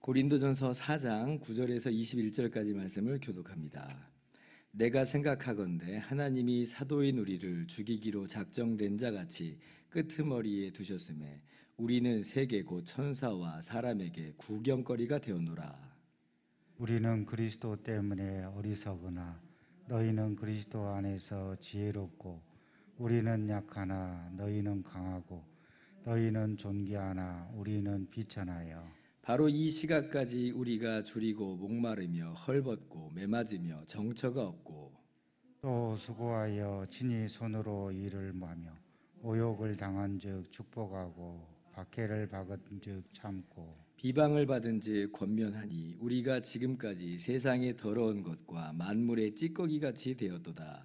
고린도전서 4장 9절에서 21절까지 말씀을 교독합니다. 내가 생각하건대 하나님이 사도인 우리를 죽이기로 작정된 자같이 끄트머리에 두셨음에 우리는 세계 곧 천사와 사람에게 구경거리가 되었노라. 우리는 그리스도 때문에 어리석으나 너희는 그리스도 안에서 지혜롭고 우리는 약하나 너희는 강하고 너희는 존귀하나 우리는 비천하여 바로 이 시각까지 우리가 줄이고 목마르며 헐벗고 매맞으며 정처가 없고 또 수고하여 친히 손으로 일을 하며 모욕을 당한즉 축복하고 박해를 받은즉 참고 비방을 받은즉 권면하니 우리가 지금까지 세상의 더러운 것과 만물의 찌꺼기같이 되었도다.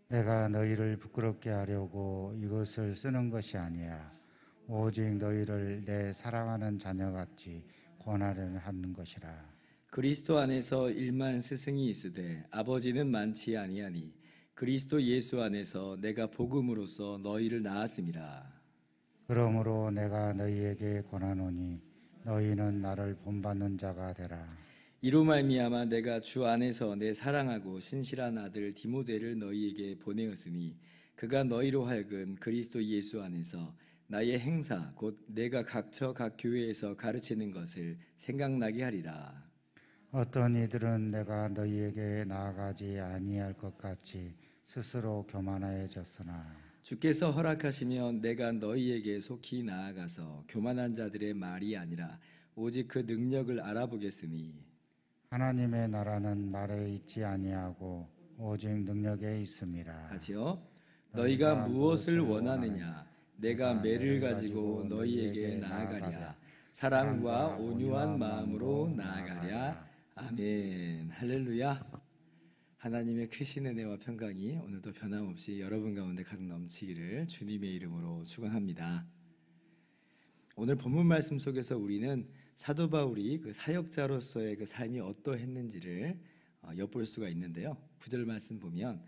내가 너희를 부끄럽게 하려고 이것을 쓰는 것이 아니라 오직 너희를 내 사랑하는 자녀같이 권하려 하는 것이라. 그리스도 안에서 일만 스승이 있으되 아버지는 많지 아니하니 그리스도 예수 안에서 내가 복음으로써 너희를 낳았음이라. 그러므로 내가 너희에게 권하노니 너희는 나를 본받는 자가 되라. 이로 말미암아 내가 주 안에서 내 사랑하고 신실한 아들 디모데를 너희에게 보내었으니 그가 너희로 하여금 그리스도 예수 안에서 나의 행사 곧 내가 각처 각 교회에서 가르치는 것을 생각나게 하리라. 어떤 이들은 내가 너희에게 나아가지 아니할 것 같이 스스로 교만해졌으나 주께서 허락하시면 내가 너희에게 속히 나아가서 교만한 자들의 말이 아니라 오직 그 능력을 알아보겠으니 하나님의 나라는 말에 있지 아니하고 오직 능력에 있음이라. 같이요. 너희가 무엇을 원하느냐 내가 매를 가지고 너희에게 나아가랴. 사랑과 온유한 마음으로 나아가랴. 아멘. 할렐루야. 하나님의 크신 은혜와 평강이 오늘도 변함없이 여러분 가운데 가득 넘치기를 주님의 이름으로 축원합니다. 오늘 본문 말씀 속에서 우리는 사도 바울이 그 사역자로서의 그 삶이 어떠했는지를 엿볼 수가 있는데요. 9절 말씀 보면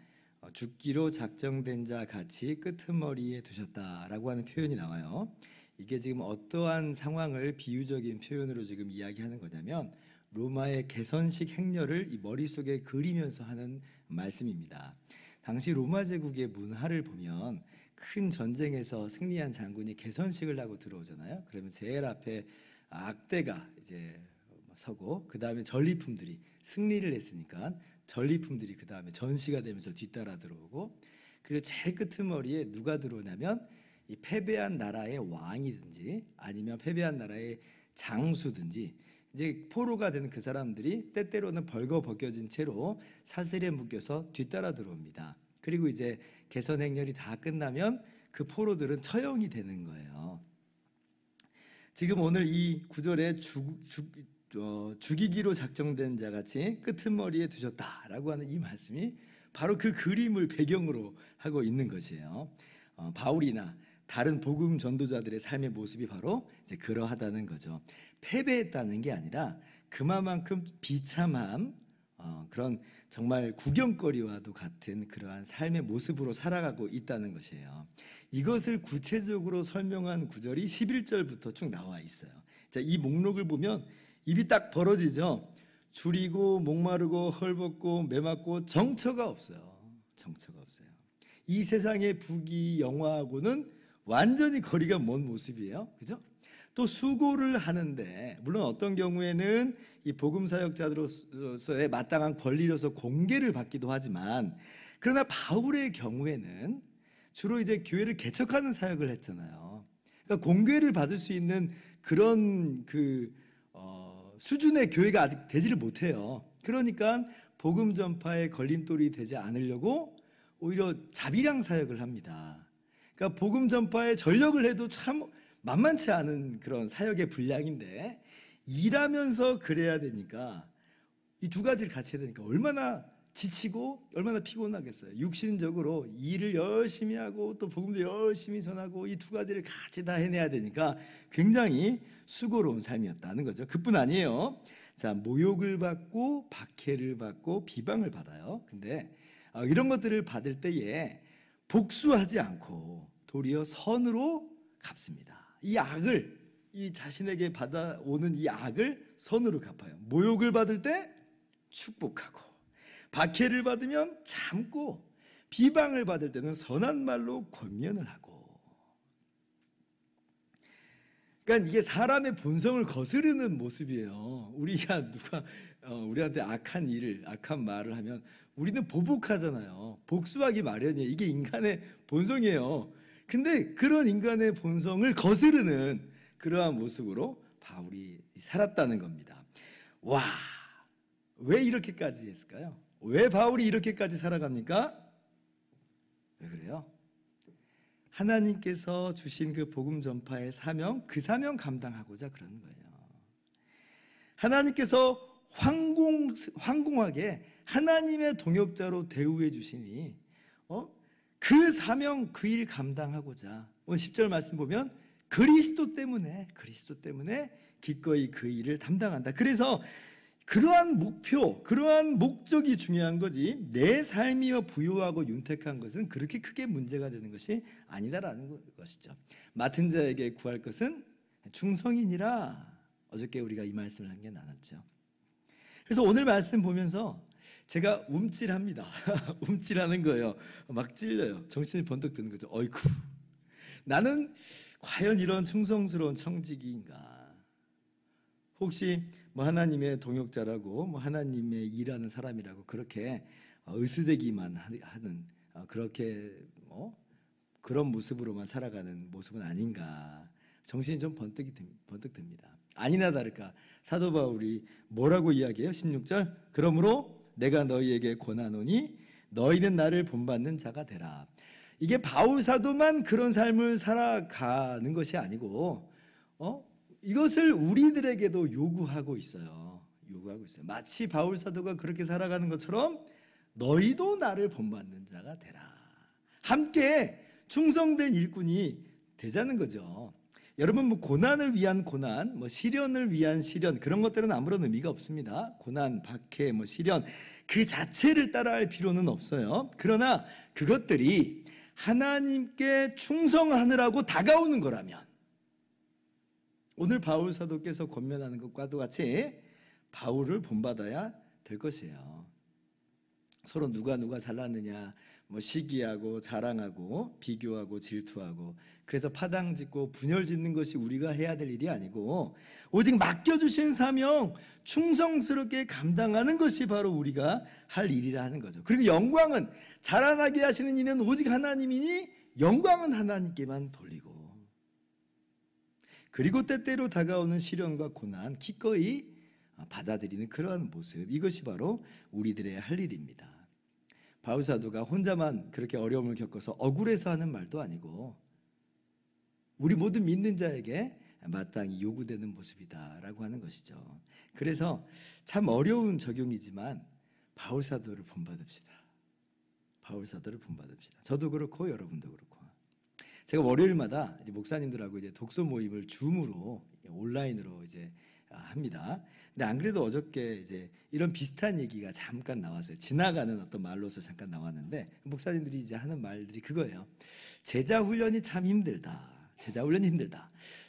죽기로 작정된 자 같이 끄트머리에 두셨다라고 하는 표현이 나와요. 이게 지금 어떠한 상황을 비유적인 표현으로 지금 이야기하는 거냐면 로마의 개선식 행렬을 이 머릿속에 그리면서 하는 말씀입니다. 당시 로마 제국의 문화를 보면 큰 전쟁에서 승리한 장군이 개선식을 하고 들어오잖아요. 그러면 제일 앞에 악대가 이제 서고 그 다음에 전리품들이 승리를 했으니까 전리품들이 그 다음에 전시가 되면서 뒤따라 들어오고 그리고 제일 끄트머리에 누가 들어오냐면 이 패배한 나라의 왕이든지 아니면 패배한 나라의 장수든지 이제 포로가 되는 그 사람들이 때때로는 벌거벗겨진 채로 사슬에 묶여서 뒤따라 들어옵니다. 그리고 이제 개선 행렬이 다 끝나면 그 포로들은 처형이 되는 거예요. 지금 오늘 이 구절에 죽이기로 작정된 자같이 끄트머리에 두셨다라고 하는 이 말씀이 바로 그 그림을 배경으로 하고 있는 것이에요. 바울이나 다른 복음 전도자들의 삶의 모습이 바로 이제 그러하다는 거죠. 패배했다는 게 아니라 그만큼 비참함, 그런 정말 구경거리와도 같은 그러한 삶의 모습으로 살아가고 있다는 것이에요. 이것을 구체적으로 설명한 구절이 11절부터 쭉 나와 있어요. 자, 이 목록을 보면 입이 딱 벌어지죠. 줄이고 목마르고 헐벗고 매맞고 정처가 없어요. 정처가 없어요. 이 세상의 부귀영화하고는 완전히 거리가 먼 모습이에요. 그죠? 또 수고를 하는데 물론 어떤 경우에는 이 복음 사역자들로서의 마땅한 권리로서 공개를 받기도 하지만 그러나 바울의 경우에는 주로 이제 교회를 개척하는 사역을 했잖아요. 그러니까 공개를 받을 수 있는 그런 수준의 교회가 아직 되지를 못해요. 그러니까 복음 전파의 걸림돌이 되지 않으려고 오히려 자비량 사역을 합니다. 그러니까 복음 전파에 전력을 해도 참 만만치 않은 그런 사역의 분량인데 일하면서 그래야 되니까 이 두 가지를 같이 해야 되니까 얼마나 지치고 얼마나 피곤하겠어요. 육신적으로 일을 열심히 하고 또 복음도 열심히 전하고 이 두 가지를 같이 다 해내야 되니까 굉장히 수고로운 삶이었다는 거죠. 그뿐 아니에요. 자, 모욕을 받고 박해를 받고 비방을 받아요. 근데 이런 것들을 받을 때에 복수하지 않고 도리어 선으로 갚습니다. 이 악을, 이 자신에게 받아오는 이 악을 선으로 갚아요. 모욕을 받을 때 축복하고, 박해를 받으면 참고, 비방을 받을 때는 선한 말로 권면을 하고. 그러니까 이게 사람의 본성을 거스르는 모습이에요. 우리가 누가 우리한테 악한 말을 하면 우리는 보복하잖아요. 복수하기 마련이에요. 이게 인간의 본성이에요. 근데 그런 인간의 본성을 거스르는 그러한 모습으로 바울이 살았다는 겁니다. 와, 왜 이렇게까지 했을까요? 왜 바울이 이렇게까지 살아갑니까? 왜 그래요? 하나님께서 주신 그 복음 전파의 사명, 그 사명 감당하고자 그러는 거예요. 하나님께서 황공하게 하나님의 동역자로 대우해 주시니 그 사명, 그 일 감당하고자, 오늘 10절 말씀 보면 그리스도 때문에 기꺼이 그 일을 담당한다. 그래서 그러한 목표, 그러한 목적이 중요한 거지, 내 삶이 부요하고 윤택한 것은 그렇게 크게 문제가 되는 것이 아니다라는 것이죠. 맡은 자에게 구할 것은 충성이니라. 어저께 우리가 이 말씀을 함께 나눴죠. 그래서 오늘 말씀 보면서 제가 움찔합니다. 움찔하는 거예요. 막 찔려요. 정신이 번뜩 드는 거죠. 어이쿠, 나는 과연 이런 충성스러운 청지기인가? 혹시 하나님의 동역자라고 하나님의 일하는 사람이라고 그렇게 으스대기만 하는 그렇게 그런 모습으로만 살아가는 모습은 아닌가? 정신이 좀 번뜩 듭니다. 아니나 다를까 사도 바울이 뭐라고 이야기해요? 16절, 그러므로 내가 너희에게 권하노니 너희는 나를 본받는 자가 되라. 이게 바울 사도만 그런 삶을 살아가는 것이 아니고 이것을 우리들에게도 요구하고 있어요. 마치 바울 사도가 그렇게 살아가는 것처럼 너희도 나를 본받는 자가 되라. 함께 충성된 일꾼이 되자는 거죠. 여러분, 고난을 위한 고난, 시련을 위한 시련, 그런 것들은 아무런 의미가 없습니다. 고난, 박해, 시련 그 자체를 따라할 필요는 없어요. 그러나 그것들이 하나님께 충성하느라고 다가오는 거라면, 오늘 바울 사도께서 권면하는 것과도 같이 바울을 본받아야 될 것이에요. 서로 누가 잘났느냐 시기하고 자랑하고 비교하고 질투하고, 그래서 파당짓고 분열짓는 것이 우리가 해야 될 일이 아니고 오직 맡겨주신 사명 충성스럽게 감당하는 것이 바로 우리가 할 일이라 하는 거죠. 그리고 영광은, 자라나게 하시는 이는 오직 하나님이니 영광은 하나님께만 돌리고, 그리고 때때로 다가오는 시련과 고난 기꺼이 받아들이는 그러한 모습, 이것이 바로 우리들의 할 일입니다. 바울 사도가 혼자만 그렇게 어려움을 겪어서 억울해서 하는 말도 아니고 우리 모두 믿는 자에게 마땅히 요구되는 모습이다라고 하는 것이죠. 그래서 참 어려운 적용이지만 바울 사도를 본받읍시다. 저도 그렇고 여러분도 그렇고. 제가 월요일마다 이제 목사님들하고 이제 독서 모임을 줌으로 온라인으로 이제 합니다. 근데 안 그래도 어저께 이제 이런 비슷한 얘기가 잠깐 나왔어요. 지나가는 어떤 말로서 잠깐 나왔는데 목사님들이 이제 하는 말들이 그거예요. 제자 훈련이 참 힘들다.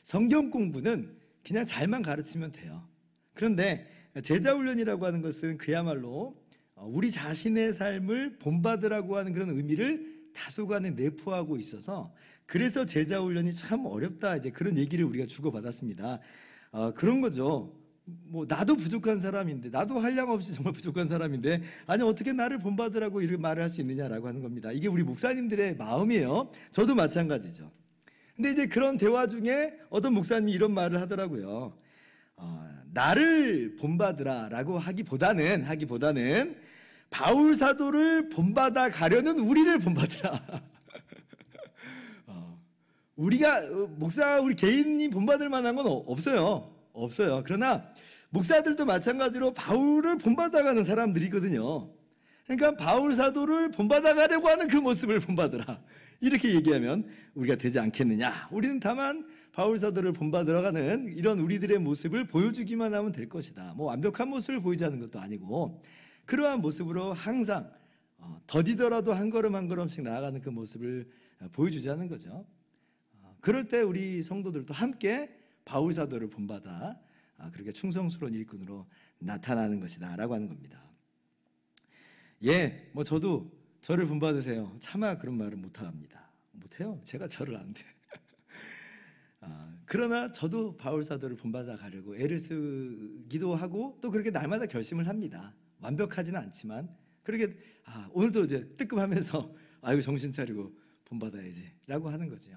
성경 공부는 그냥 잘만 가르치면 돼요. 그런데 제자 훈련이라고 하는 것은 그야말로 우리 자신의 삶을 본받으라고 하는 그런 의미를 다소간에 내포하고 있어서, 그래서 제자 훈련이 참 어렵다, 이제 그런 얘기를 우리가 주고받았습니다. 그런 거죠. 나도 부족한 사람인데, 나도 한량 없이 정말 부족한 사람인데, 아니 어떻게 나를 본받으라고 이렇게 말을 할 수 있느냐라고 하는 겁니다. 이게 우리 목사님들의 마음이에요. 저도 마찬가지죠. 근데 이제 그런 대화 중에 어떤 목사님이 이런 말을 하더라고요. 나를 본받으라라고 하기보다는 바울 사도를 본받아 가려는 우리를 본받으라. 우리가 우리 개인이 본받을 만한 건 없어요. 그러나 목사들도 마찬가지로 바울을 본받아가는 사람들이거든요. 그러니까 바울 사도를 본받아 가려고 하는 그 모습을 본받으라. 이렇게 얘기하면 우리가 되지 않겠느냐. 우리는 다만 바울 사도를 본받으러 가는 이런 우리들의 모습을 보여주기만 하면 될 것이다. 뭐 완벽한 모습을 보이자는 것도 아니고 그러한 모습으로 항상 더디더라도 한 걸음 한 걸음씩 나아가는 그 모습을 보여주자는 거죠. 그럴 때 우리 성도들도 함께 바울 사도를 본받아 그렇게 충성스러운 일꾼으로 나타나는 것이다 라고 하는 겁니다. 예, 뭐 저도 저를 본받으세요. 차마 그런 말은 못합니다. 못해요. 제가 저를 안 돼. 그러나 저도 바울 사도를 본받아 가려고 애를 쓰기도 하고 또 그렇게 날마다 결심을 합니다. 완벽하지는 않지만 그렇게 오늘도 이제 뜨끔하면서 아유 정신 차리고 본받아야지 라고 하는 거죠.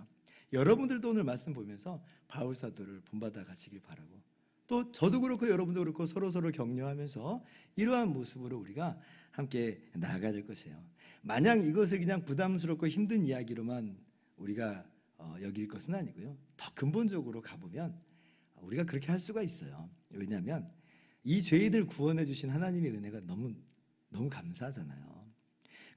여러분들도 오늘 말씀 보면서 바울 사도를 본받아 가시길 바라고 또 저도 그렇고 여러분도 그렇고 서로 격려하면서 이러한 모습으로 우리가 함께 나아가야 될 것이에요. 마냥 이것을 그냥 부담스럽고 힘든 이야기로만 우리가 여길 것은 아니고요. 더 근본적으로 가보면 우리가 그렇게 할 수가 있어요. 왜냐하면 이 죄인을 구원해 주신 하나님의 은혜가 너무 감사하잖아요.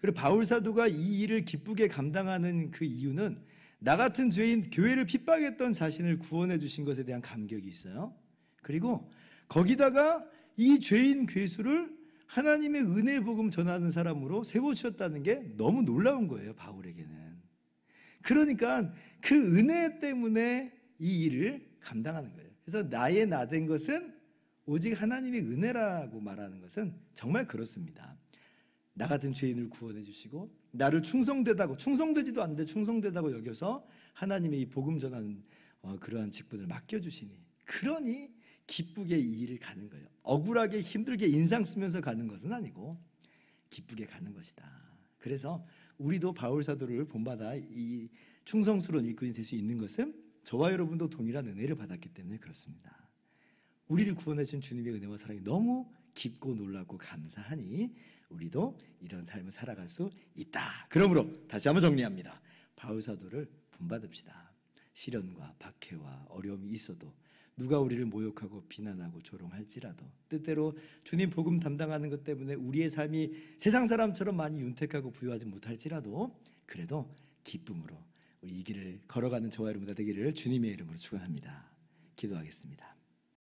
그리고 바울 사도가 이 일을 기쁘게 감당하는 그 이유는 나 같은 죄인, 교회를 핍박했던 자신을 구원해 주신 것에 대한 감격이 있어요. 그리고 거기다가 이 죄인 괴수를 하나님의 은혜의 복음 전하는 사람으로 세워주셨다는 게 너무 놀라운 거예요, 바울에게는. 그러니까 그 은혜 때문에 이 일을 감당하는 거예요. 그래서 나의 나 된 것은 오직 하나님의 은혜라고 말하는 것은 정말 그렇습니다. 나 같은 죄인을 구원해 주시고 나를 충성되지도 않는데 충성되다고 여겨서 하나님의 이 복음 전하는 그러한 직분을 맡겨주시니 그러니 기쁘게 이 일을 가는 거예요. 억울하게 힘들게 인상 쓰면서 가는 것은 아니고 기쁘게 가는 것이다. 그래서 우리도 바울 사도를 본받아 이 충성스러운 일꾼이 될 수 있는 것은 저와 여러분도 동일한 은혜를 받았기 때문에 그렇습니다. 우리를 구원해 주신 주님의 은혜와 사랑이 너무 깊고 놀랍고 감사하니 우리도 이런 삶을 살아갈 수 있다. 그러므로 다시 한번 정리합니다. 바울 사도를 본받읍시다. 시련과 박해와 어려움이 있어도 누가 우리를 모욕하고 비난하고 조롱할지라도 때때로 주님 복음 담당하는 것 때문에 우리의 삶이 세상 사람처럼 많이 윤택하고 부유하지 못할지라도 그래도 기쁨으로 우리 이 길을 걸어가는 저와 여러분들 되기를 주님의 이름으로 축원합니다. 기도하겠습니다.